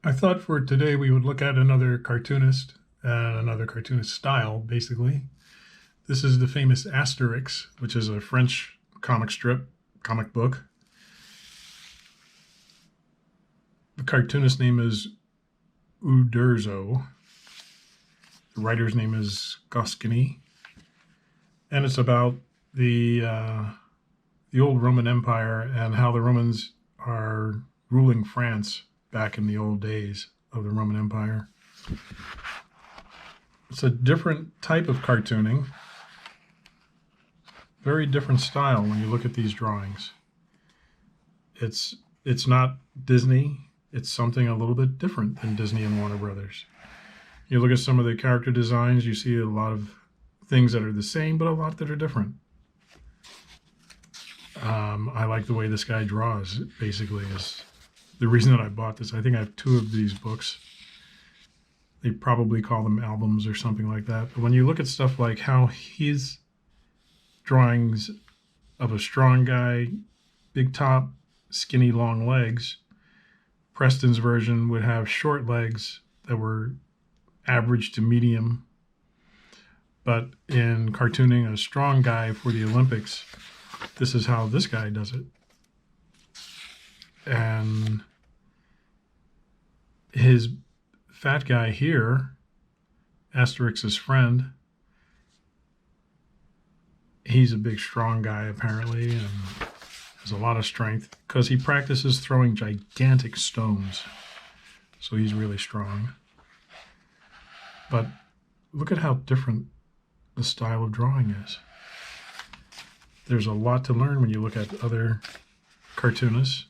I thought for today we would look at another cartoonist and another cartoonist style, basically. This is the famous Asterix, which is a French comic book. The cartoonist name is Uderzo. The writer's name is Goscinny. And it's about the old Roman Empire and how the Romans are ruling France back in the old days of the Roman Empire. It's a different type of cartooning, very different style when you look at these drawings. It's not Disney, it's something a little bit different than Disney and Warner Brothers. You look at some of the character designs, you see a lot of things that are the same, but a lot that are different. I like the way this guy draws, basically, is the reason that I bought this. I think I have 2 of these books. They probably call them albums or something like that. But when you look at stuff like how his drawings of a strong guy, big top, skinny, long legs, Preston's version would have short legs that were average to medium. But in cartooning a strong guy for the Olympics, this is how this guy does it. And his fat guy here, Asterix's friend, he's a big, strong guy, apparently, and has a lot of strength because he practices throwing gigantic stones. So he's really strong. But look at how different the style of drawing is. There's a lot to learn when you look at other cartoonists.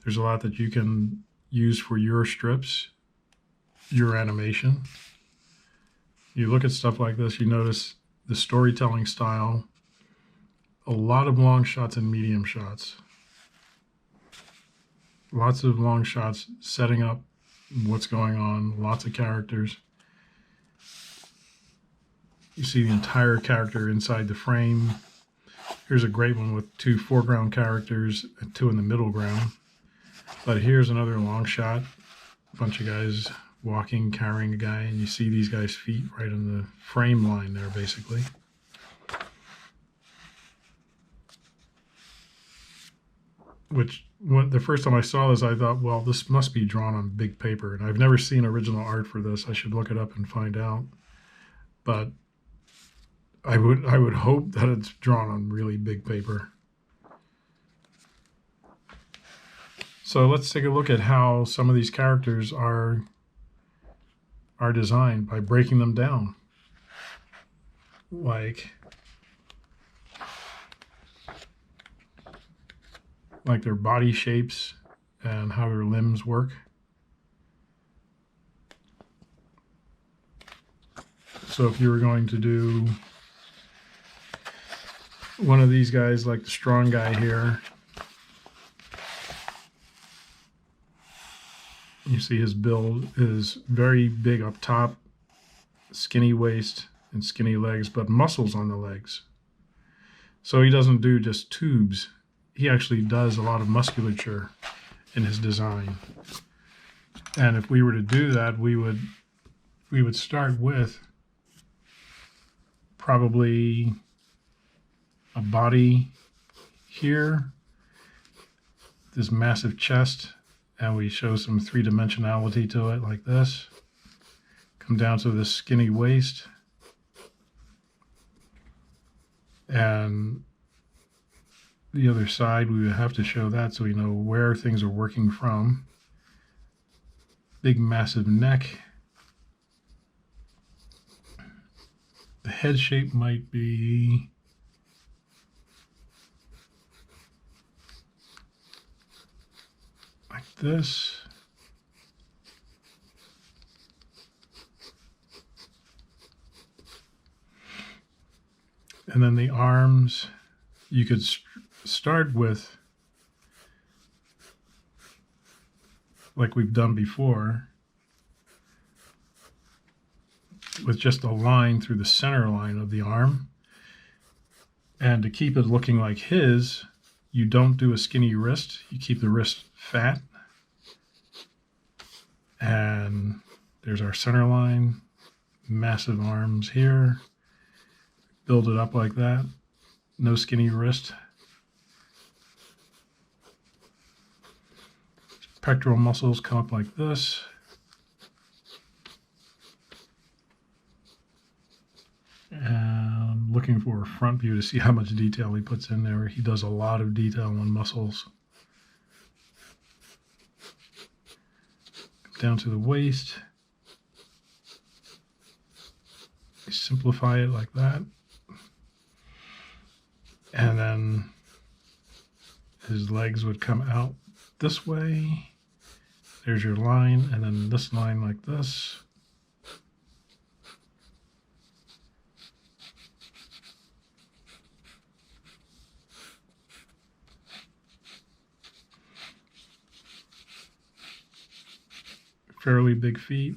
There's a lot that you can use for your strips, your animation. You look at stuff like this, you notice the storytelling style, a lot of long shots and medium shots. Lots of long shots setting up what's going on, lots of characters. You see the entire character inside the frame. Here's a great one with 2 foreground characters and 2 in the middle ground. But here's another long shot. A bunch of guys walking, carrying a guy, and you see these guys' feet right in the frame line there, basically. The first time I saw this, I thought, well, this must be drawn on big paper. And I've never seen original art for this. I should look it up and find out. But I would hope that it's drawn on really big paper. So let's take a look at how some of these characters are designed by breaking them down. Like their body shapes and how their limbs work. So if you were going to do one of these guys, like the strong guy here, you see his build is very big up top, skinny waist and skinny legs, but muscles on the legs. So he doesn't do just tubes. He actually does a lot of musculature in his design. And if we were to do that, we would start with probably a body here, this massive chest, and we show some 3-dimensionality to it like this. Come down to this skinny waist. And the other side, we would have to show that so we know where things are working from. Big, massive neck. The head shape might be like this. And then the arms, you could start with, like we've done before, with just a line through the center line of the arm. And to keep it looking like his, you don't do a skinny wrist. You keep the wrist fat. There's our center line, massive arms here. Build it up like that. No skinny wrist. Pectoral muscles come up like this. And looking for a front view to see how much detail he puts in there. He does a lot of detail on muscles. Down to the waist. Simplify it like that. And then his legs would come out this way. There's your line, and then this line like this. Fairly big feet.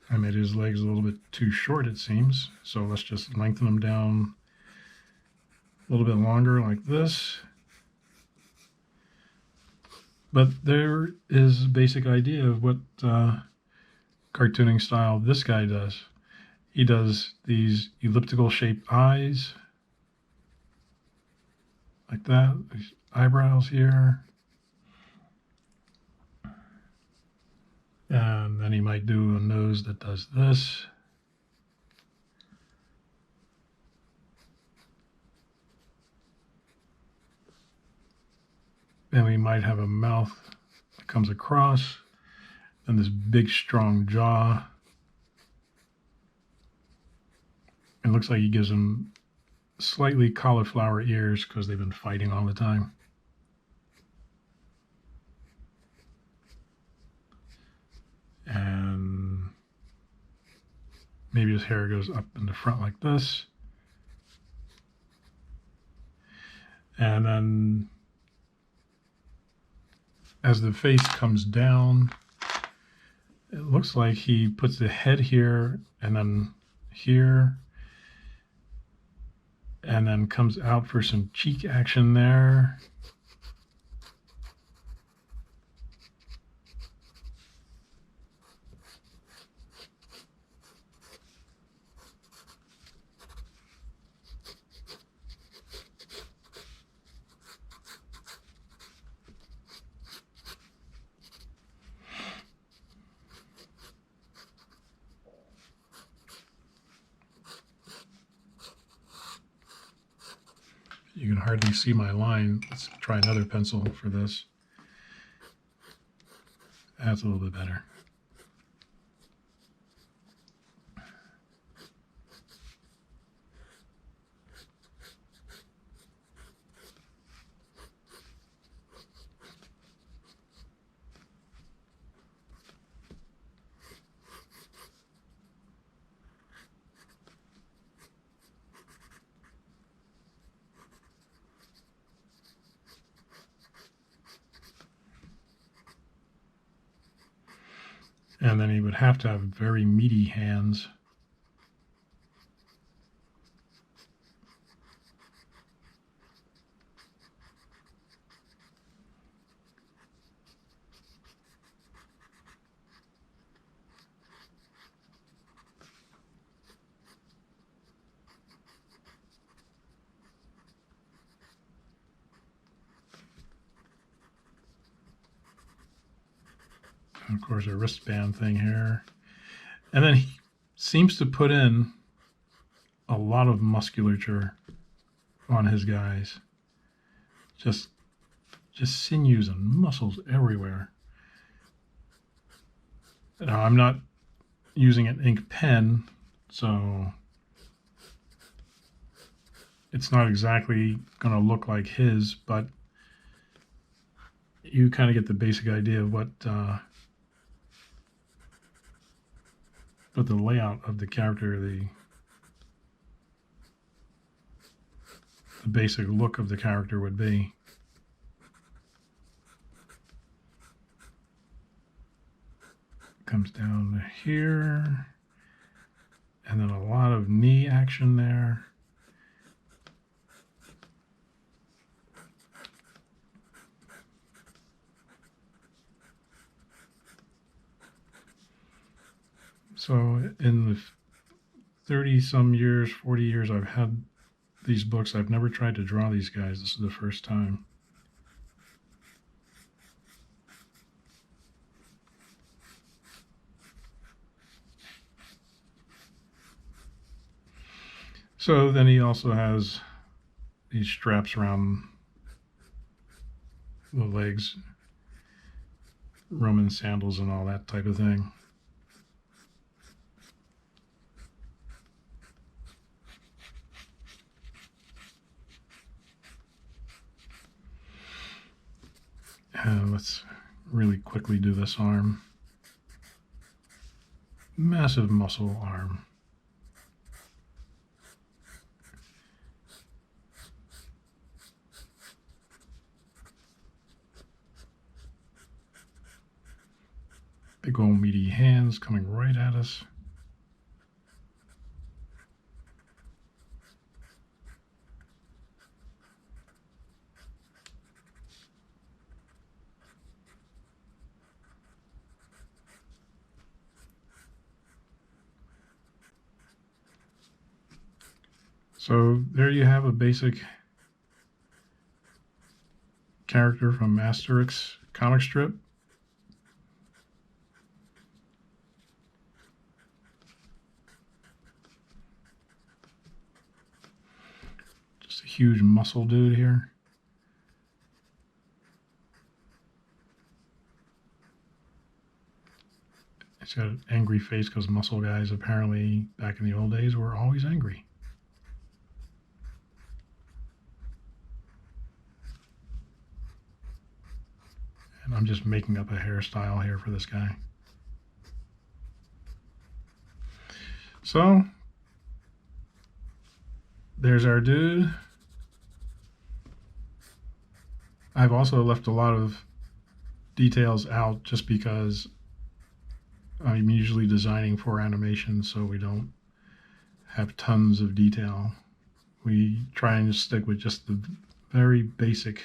I made his legs a little bit too short, it seems, so let's just lengthen them down a little bit longer like this. But there is a basic idea of what cartooning style this guy does. He does these elliptical shaped eyes like that, these eyebrows here. And then he might do a nose that does this. Then we might have a mouth that comes across, and this big strong jaw. It looks like he gives him slightly cauliflower ears because they've been fighting all the time. And maybe his hair goes up in the front like this. And then as the face comes down, it looks like he puts the head here and then here, and then comes out for some cheek action there. You can hardly see my line. Let's try another pencil for this. That's a little bit better. And then he would have to have very meaty hands. And of course, a wristband thing here. And then he seems to put in a lot of musculature on his guys. Just sinews and muscles everywhere. Now, I'm not using an ink pen, so it's not exactly going to look like his, but you kind of get the basic idea of what the layout of the character, the the basic look of the character would be. Comes down to here, and then a lot of knee action there. So in the 30-some years, 40 years I've had these books, I've never tried to draw these guys. This is the first time. So then he also has these straps around the legs, Roman sandals and all that type of thing. And let's really quickly do this arm. Massive muscle arm. Big old meaty hands coming right at us. So there you have a basic character from Asterix comic strip. Just a huge muscle dude here. He's got an angry face because muscle guys apparently back in the old days were always angry. And I'm just making up a hairstyle here for this guy. So there's our dude. I've also left a lot of details out just because I'm usually designing for animation, so we don't have tons of detail. We try and stick with just the very basic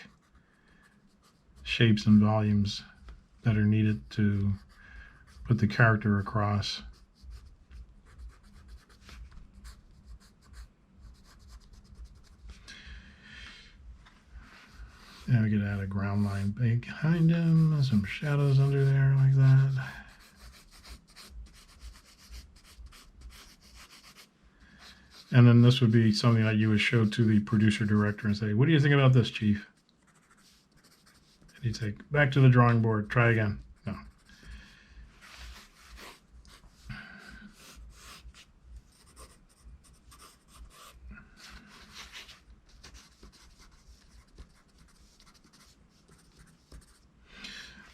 shapes and volumes that are needed to put the character across. And we could add a ground line behind him and some shadows under there like that. And then this would be something that you would show to the producer director and say, what do you think about this, Chief? And he'd say, back to the drawing board, try again. No.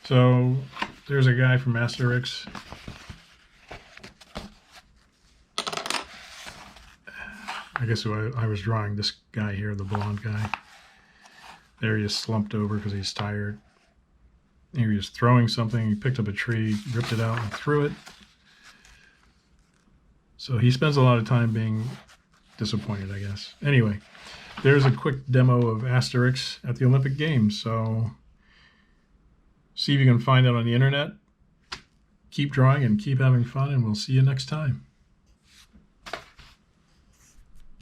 So there's a guy from Asterix. I guess I was drawing this guy here, the blonde guy. There he is slumped over because he's tired. Here he is throwing something. He picked up a tree, ripped it out, and threw it. So he spends a lot of time being disappointed, I guess. Anyway, there's a quick demo of Asterix at the Olympic Games. So see if you can find it on the internet. Keep drawing and keep having fun, and we'll see you next time.